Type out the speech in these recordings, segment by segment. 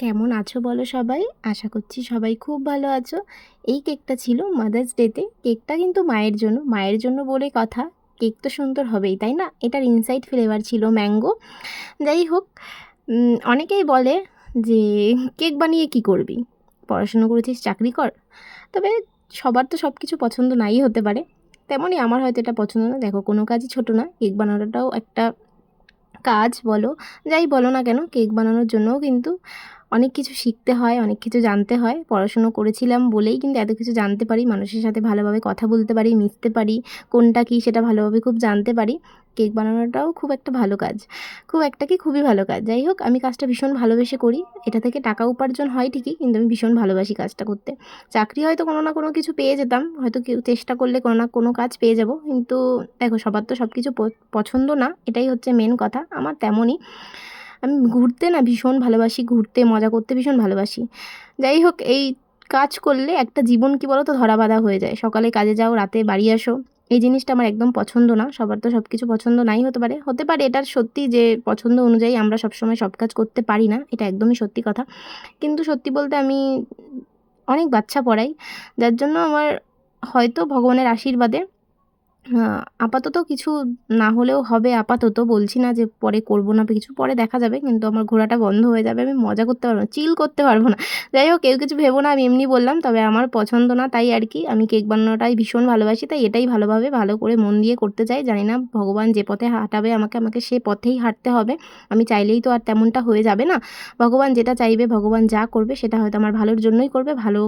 কেমন আছো বলো সবাই? আশা করছি সবাই খুব ভালো আছো। এই কেকটা ছিল মাদার্স ডেতে। কেকটা কিন্তু মায়ের জন্য বলে কথা। কেক তো সুন্দর হবেই, তাই না? এটার ইনসাইড ফ্লেভার ছিল ম্যাঙ্গো। যাই হোক, অনেকেই বলে যে কেক বানিয়ে কি করবি? পড়াশুনো করেছিস, চাকরি কর। তবে সবার তো সব কিছু পছন্দ নাই হতে পারে। তেমনই আমার হয়তো এটা পছন্দ না। দেখো, কোনো কাজই ছোট না। কেক বানানোটাও একটা কাজ বলো, যাই বলো না কেন, কেক বানানোর জন্যও কিন্তু অনেক কিছু শিখতে হয়, অনেক কিছু জানতে হয়। পড়াশুনো করেছিলাম বলেই কিন্তু এত কিছু জানতে পারি, মানুষের সাথে ভালোভাবে কথা বলতে পারি, মিশতে পারি, কোনটা কী সেটা ভালোভাবে খুব জানতে পারি। কেক বানানোটাও খুব একটা ভালো কাজ, খুব একটা কি খুবই ভালো কাজ। যাই হোক, আমি কাজটা ভীষণ ভালোবেসে করি। এটা থেকে টাকা উপার্জন হয় ঠিকই, কিন্তু আমি ভীষণ ভালোবাসি কাজটা করতে। চাকরি হয়তো কোনো না কোনো কিছু পেয়ে যেতাম, হয়তো কেউ চেষ্টা করলে কোনো না কোনো কাজ পেয়ে যাব, কিন্তু দেখো, সবার তো সব কিছু পছন্দ না, এটাই হচ্ছে মেন কথা। আমার তেমনই। আমি ঘুরতে না ভীষণ ভালোবাসি, ঘুরতে মজা করতে ভীষণ ভালোবাসি। যাই হোক, এই কাজ করলে একটা জীবন কী বলো তো ধরাবাঁধা হয়ে যায়। সকালে কাজে যাও, রাতে বাড়ি আসো, এই জিনিসটা আমার একদম পছন্দ না। সবার তো সব কিছু পছন্দ নাই হতে পারে এটা সত্যি যে পছন্দ অনুযায়ী আমরা সবসময় সব কাজ করতে পারি না, এটা একদমই সত্যি কথা। কিন্তু সত্যি বলতে আমি অনেক বাচ্চা পড়াই, যার জন্য আমার হয়তো ভগবানের আশীর্বাদে আপাতত কিছু না হলেও হবে। আপাতত বলছি না যে পরে করব না, কিছু পরে দেখা যাবে, কিন্তু আমার ঘোরাটা বন্ধ হয়ে যাবে। আমি মজা করতে পারবো না, চিল করতে পারবো না। যাই হোক, কেউ কিছু ভেবো না, আমি এমনি বললাম। তবে আমার পছন্দ না, তাই আর কি। আমি কেক বানানোটাই ভীষণ ভালোবাসি, তাই এটাই ভালোভাবে ভালো করে মন দিয়ে করতে চাই। জানি না ভগবান যে পথে হাঁটাবে আমাকে সে পথেই হাঁটতে হবে। আমি চাইলেই তো আর তেমনটা হয়ে যাবে না। ভগবান যেটা চাইবে, ভগবান যা করবে সেটা হয়তো আমার ভালোর জন্যই করবে, ভালো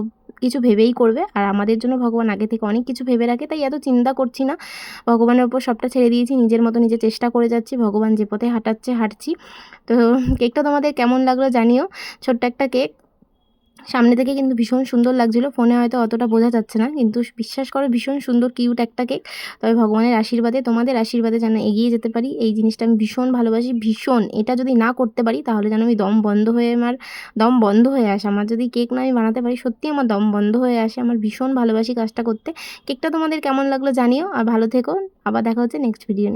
কিছু ভেবেই করবে। আর আমাদের জন্য ভগবান আগে থেকে অনেক কিছু ভেবে রাখে, তাই এত চিন্তা করছি না। ভগবানের ওপর সবটা ছেড়ে দিয়েছি, নিজের মতো নিজে চেষ্টা করে যাচ্ছি, ভগবান যে পথে হাঁটাচ্ছে হাঁটছি। তো কেকটা তোমাদের কেমন লাগলো জানিও। ছোট্ট একটা কেক, সামনে থেকে কিন্তু ভীষণ সুন্দর লাগছিলো, ফোনে হয়তো অতটা বোঝা যাচ্ছে না, কিন্তু বিশ্বাস করো ভীষণ সুন্দর কিউট একটা কেক। তবে ভগবানের আশীর্বাদে, তোমাদের আশীর্বাদে যেন এগিয়ে যেতে পারি, এই জিনিসটা আমি ভীষণ ভালোবাসি, ভীষণ। এটা যদি না করতে পারি তাহলে যেন আমি দম বন্ধ হয়ে আসে। আমার যদি কেক না আমি বানাতে পারি, সত্যি আমার দম বন্ধ হয়ে আসে। আমার ভীষণ ভালোবাসি কাজটা করতে। কেকটা তোমাদের কেমন লাগলো জানিও, আর ভালো থেকো। আবার দেখা হচ্ছে নেক্সট ভিডিও নিয়ে।